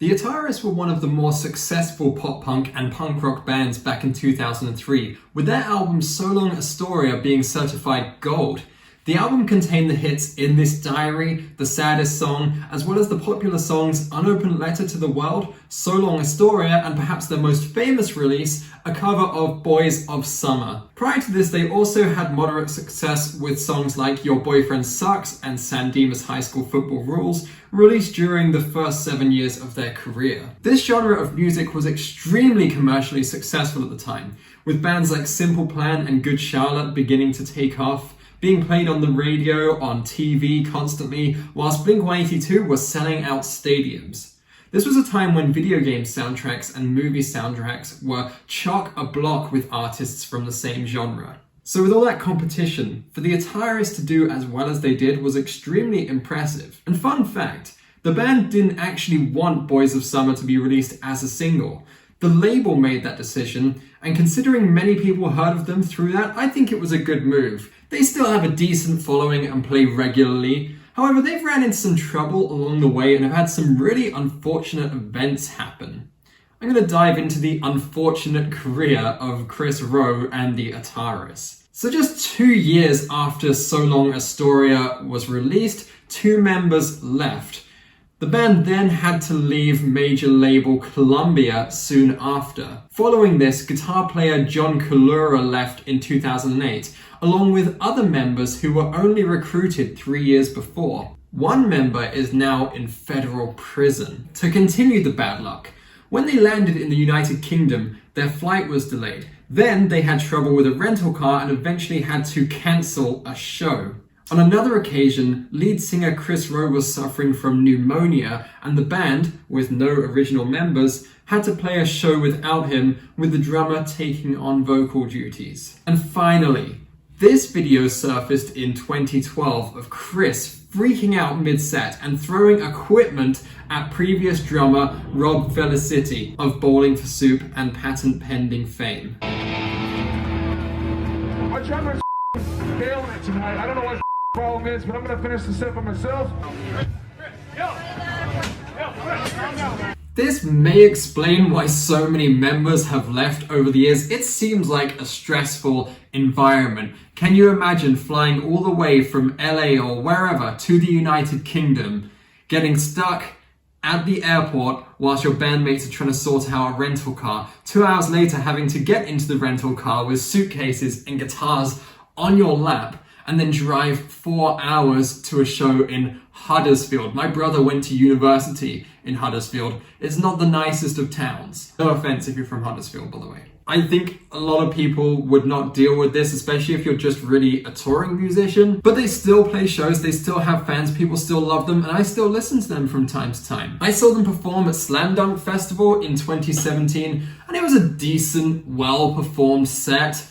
The Ataris were one of the more successful pop-punk and punk rock bands back in 2003, with their album So Long Astoria being certified gold. The album contained the hits In This Diary, The Saddest Song, as well as the popular songs Unopened Letter to the World, So Long Astoria, and perhaps their most famous release, a cover of Boys of Summer. Prior to this, they also had moderate success with songs like Your Boyfriend Sucks and San Dimas High School Football Rules, released during the first 7 years of their career. This genre of music was extremely commercially successful at the time, with bands like Simple Plan and Good Charlotte beginning to take off, being played on the radio, on TV constantly, whilst Blink-182 was selling out stadiums. This was a time when video game soundtracks and movie soundtracks were chock-a-block with artists from the same genre. So with all that competition, for the Ataris to do as well as they did was extremely impressive. And fun fact, the band didn't actually want Boys of Summer to be released as a single. The label made that decision, and considering many people heard of them through that, I think it was a good move. They still have a decent following and play regularly. However, they've ran into some trouble along the way and have had some really unfortunate events happen. I'm going to dive into the unfortunate career of Kris Roe and the Ataris. So just 2 years after So Long Astoria was released, 2 members left. The band then had to leave major label Columbia soon after. Following this, guitar player John Collura left in 2008, along with other members who were only recruited 3 years before. One member is now in federal prison. To continue the bad luck, when they landed in the United Kingdom, their flight was delayed. Then they had trouble with a rental car and eventually had to cancel a show. On another occasion, lead singer Kris Roe was suffering from pneumonia, and the band, with no original members, had to play a show without him, with the drummer taking on vocal duties. And finally, this video surfaced in 2012 of Kris freaking out mid-set and throwing equipment at previous drummer Rob Felicity of Bowling for Soup and Patent Pending fame. My drummer's failing it tonight. I don't know what the problem is, but I'm gonna finish the set by myself. This may explain why so many members have left over the years. It seems like a stressful environment. Can you imagine flying all the way from LA or wherever to the United Kingdom, getting stuck at the airport whilst your bandmates are trying to sort out a rental car, 2 hours later having to get into the rental car with suitcases and guitars on your lap, and then drive 4 hours to a show in Huddersfield. My brother went to university in Huddersfield. It's not the nicest of towns. No offense if you're from Huddersfield, by the way. I think a lot of people would not deal with this, especially if you're just really a touring musician, but they still play shows, they still have fans, people still love them, and I still listen to them from time to time. I saw them perform at Slam Dunk Festival in 2017, and it was a decent, well-performed set.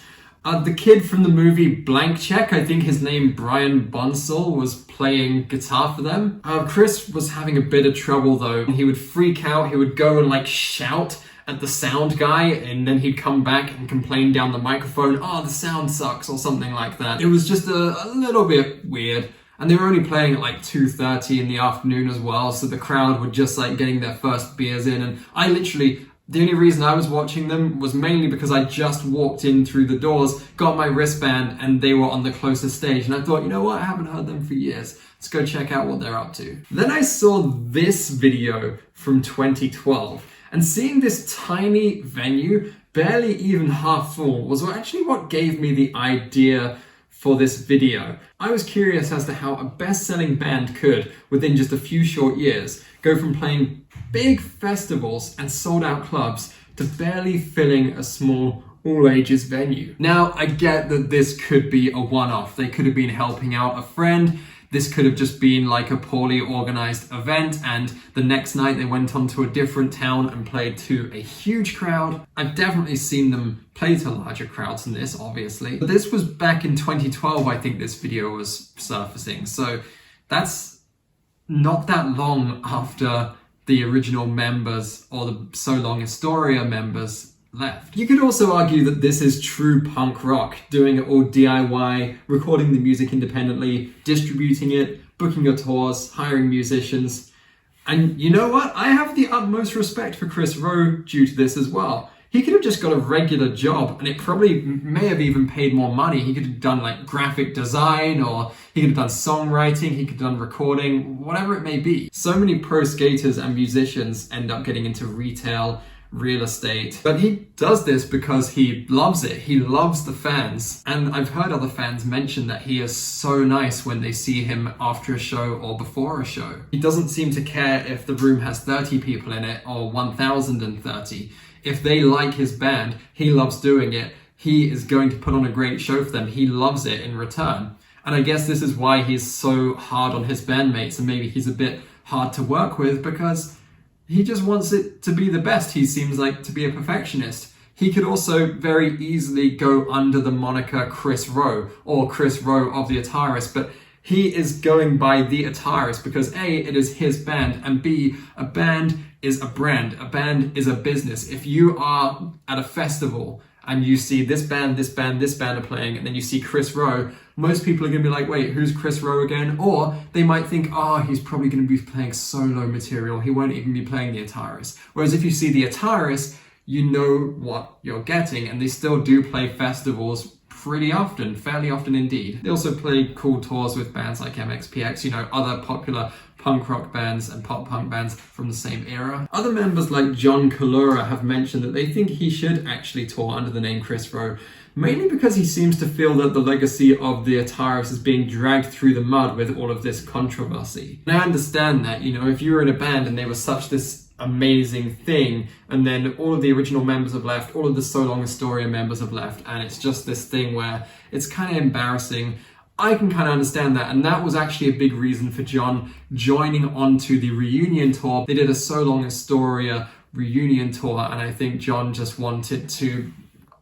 The kid from the movie Blank Check, I think his name Brian Bonsall, was playing guitar for them. Kris was having a bit of trouble though. He would freak out, he would go and shout at the sound guy, and then he'd come back and complain down the microphone, "Oh, the sound sucks," or something like that. It was just a little bit weird. And they were only playing at 2:30 in the afternoon as well, so the crowd were just getting their first beers in, and the only reason I was watching them was mainly because I just walked in through the doors, got my wristband, and they were on the closest stage. And I thought, you know what, I haven't heard them for years. Let's go check out what they're up to. Then I saw this video from 2012, and seeing this tiny venue, barely even half full, was actually what gave me the idea for this video. I was curious as to how a best-selling band could, within just a few short years, go from playing big festivals and sold-out clubs to barely filling a small all-ages venue. Now, I get that this could be a one-off. They could have been helping out a friend. This could have just been a poorly organized event, and the next night they went on to a different town and played to a huge crowd. I've definitely seen them play to larger crowds than this, obviously. But this was back in 2012, I think this video was surfacing. So that's not that long after the original members, or the So Long Astoria members, left. You could also argue that this is true punk rock, doing it all DIY, recording the music independently, distributing it, booking your tours, hiring musicians. And you know what? I have the utmost respect for Kris Roe due to this as well. He could have just got a regular job and it probably may have even paid more money. He could have done like graphic design, or he could have done songwriting, he could have done recording, whatever it may be. So many pro skaters and musicians end up getting into retail, real estate, but he does this because he loves it. He loves the fans. And I've heard other fans mention that he is so nice when they see him after a show or before a show. He doesn't seem to care if the room has 30 people in it or 1,030. If they like his band, he loves doing it. He is going to put on a great show for them. He loves it in return. And I guess this is why he's so hard on his bandmates, and maybe he's a bit hard to work with, because he just wants it to be the best. He seems like to be a perfectionist. He could also very easily go under the moniker Kris Roe or Kris Roe of the Ataris, but he is going by The Ataris because A, it is his band, and B, a band is a brand. A band is a business. If you are at a festival and you see this band are playing, and then you see Kris Roe, most people are going to be like, wait, who's Kris Roe again? Or they might think, oh, he's probably going to be playing solo material. He won't even be playing The Ataris. Whereas if you see The Ataris, you know what you're getting, and they still do play festivals pretty often, fairly often indeed. They also play cool tours with bands like MXPX, you know, other popular punk rock bands and pop punk bands from the same era. Other members like John Collura have mentioned that they think he should actually tour under the name Kris Roe, mainly because he seems to feel that the legacy of the Ataris is being dragged through the mud with all of this controversy. And I understand that, you know, if you were in a band and they were such this amazing thing, and then all of the original members have left, all of the So Long Astoria members have left, and it's just this thing where it's kind of embarrassing. I can kind of understand that, and that was actually a big reason for John joining onto the reunion tour. They did a So Long Astoria reunion tour, and I think John just wanted to,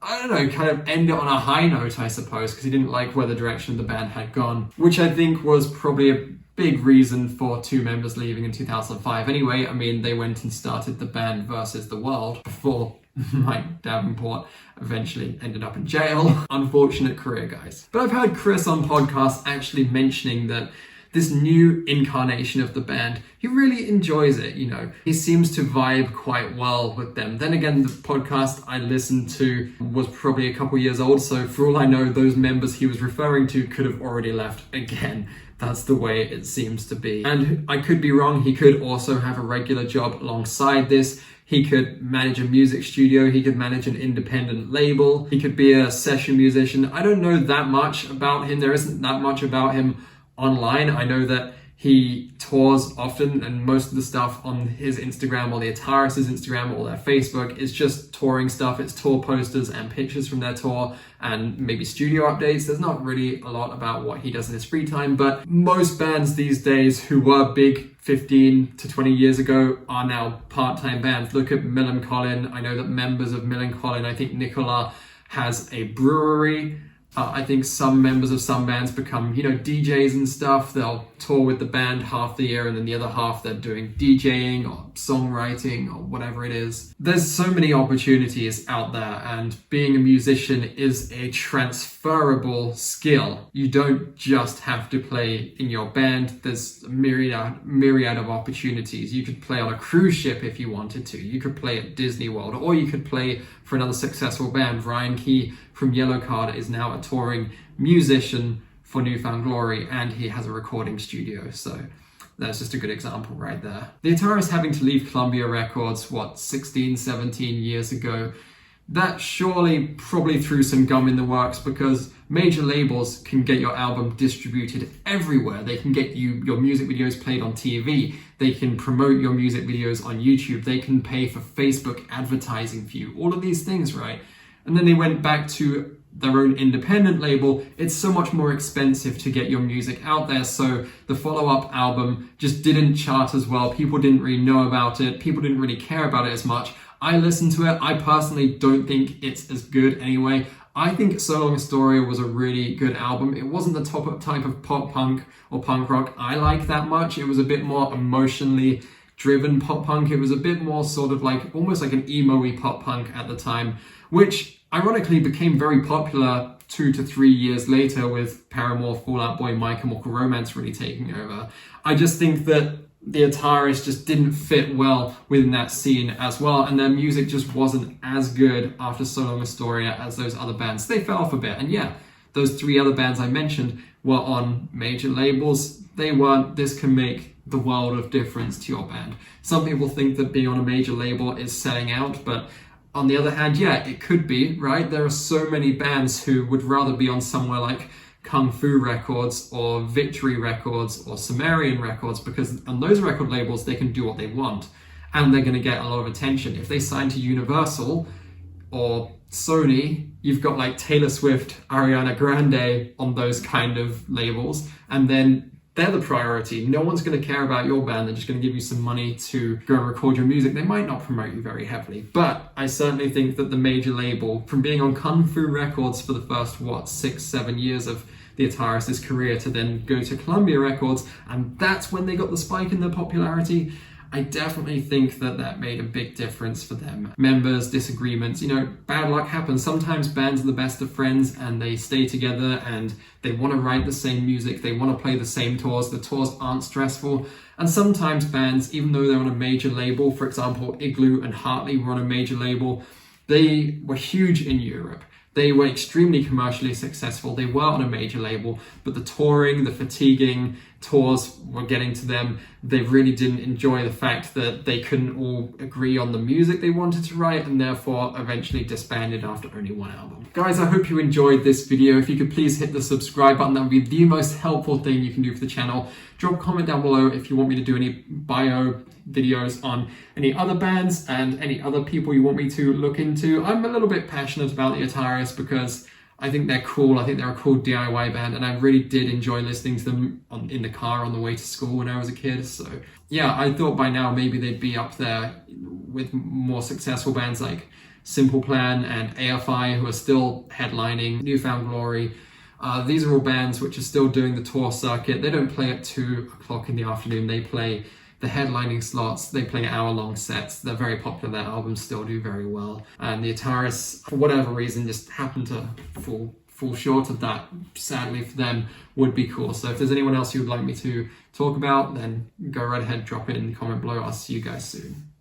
I don't know, kind of end it on a high note, I suppose, because he didn't like where the direction of the band had gone, which I think was probably a big reason for two members leaving in 2005. Anyway, I mean, they went and started the band Versus the World before Mike Davenport eventually ended up in jail. Unfortunate career, guys. But I've heard Kris on podcasts actually mentioning that this new incarnation of the band, he really enjoys it, you know. He seems to vibe quite well with them. Then again, the podcast I listened to was probably a couple years old, so for all I know, those members he was referring to could have already left again. That's the way it seems to be. And I could be wrong, he could also have a regular job alongside this. He could manage a music studio, he could manage an independent label, he could be a session musician. I don't know that much about him. There isn't that much about him online. I know that he tours often, and most of the stuff on his Instagram or the Ataris' Instagram or their Facebook is just touring stuff. It's tour posters and pictures from their tour and maybe studio updates. There's not really a lot about what he does in his free time, but most bands these days who were big 15 to 20 years ago are now part-time bands. Look at Millencolin. I know that members of Millencolin, I think Nicola has a brewery. I think some members of some bands become, you know, DJs and stuff. They'll tour with the band half the year, and then the other half they're doing DJing or songwriting or whatever it is. There's so many opportunities out there, and being a musician is a transferable skill. You don't just have to play in your band. There's a myriad of opportunities. You could play on a cruise ship if you wanted to. You could play at Disney World, or you could play for another successful band. Ryan Key from Yellowcard is now a touring musician for New Found Glory, and he has a recording studio, so that's just a good example right there. The Ataris having to leave Columbia Records, 16, 17 years ago, that surely probably threw some gum in the works, because major labels can get your album distributed everywhere. They can get your music videos played on TV. They can promote your music videos on YouTube. They can pay for Facebook advertising for you. All of these things, right? And then they went back to their own independent label. It's so much more expensive to get your music out there, so the follow-up album just didn't chart as well. People didn't really know about it. People didn't really care about it as much. I listened to it. I personally don't think it's as good anyway. I think So Long Astoria was a really good album. It wasn't the top type of pop punk or punk rock I like that much. It was a bit more emotionally driven pop punk. It was a bit more sort of like, almost like an emo-y pop punk at the time, which ironically became very popular 2 to 3 years later with Paramore, Fall Out Boy, My Chemical Romance really taking over. I just think that the Ataris just didn't fit well within that scene as well, and their music just wasn't as good after So Long Astoria as those other bands. They fell off a bit, and yeah, those 3 other bands I mentioned were on major labels. They weren't. This can make the world of difference to your band. Some people think that being on a major label is selling out, but on the other hand, yeah, it could be, right? There are so many bands who would rather be on somewhere like Kung Fu Records or Victory Records or Sumerian Records, because on those record labels they can do what they want and they're going to get a lot of attention. If they sign to Universal or Sony, you've got like Taylor Swift, Ariana Grande on those kind of labels, and then they're the priority. No one's going to care about your band. They're just going to give you some money to go and record your music. They might not promote you very heavily, but I certainly think that the major label, from being on Kung Fu Records for the first, 6-7 years of the Ataris' career, to then go to Columbia Records, and that's when they got the spike in their popularity, I definitely think that that made a big difference for them. Members, disagreements, bad luck happens. Sometimes bands are the best of friends and they stay together and they want to write the same music, they want to play the same tours, the tours aren't stressful. And sometimes bands, even though they're on a major label, for example, Igloo and Hartley were on a major label, they were huge in Europe. They were extremely commercially successful. They were on a major label, but the touring, the fatiguing tours were getting to them. They really didn't enjoy the fact that they couldn't all agree on the music they wanted to write, and therefore eventually disbanded after only 1 album. Guys, I hope you enjoyed this video. If you could please hit the subscribe button, that would be the most helpful thing you can do for the channel. Drop a comment down below if you want me to do any bio videos on any other bands and any other people you want me to look into. I'm a little bit passionate about the Ataris because I think they're cool. I think they're a cool DIY band, and I really did enjoy listening to them in the car on the way to school when I was a kid. So yeah, I thought by now maybe they'd be up there with more successful bands like Simple Plan and AFI, who are still headlining, Newfound Glory. These are all bands which are still doing the tour circuit. They don't play at 2 o'clock in the afternoon. They play the headlining slots. They play hour-long sets. They're very popular. Their albums still do very well. And the Ataris, for whatever reason, just happened to fall short of that. Sadly for them, would be cool. So if there's anyone else you would like me to talk about, then go right ahead, drop it in the comment below. I'll see you guys soon.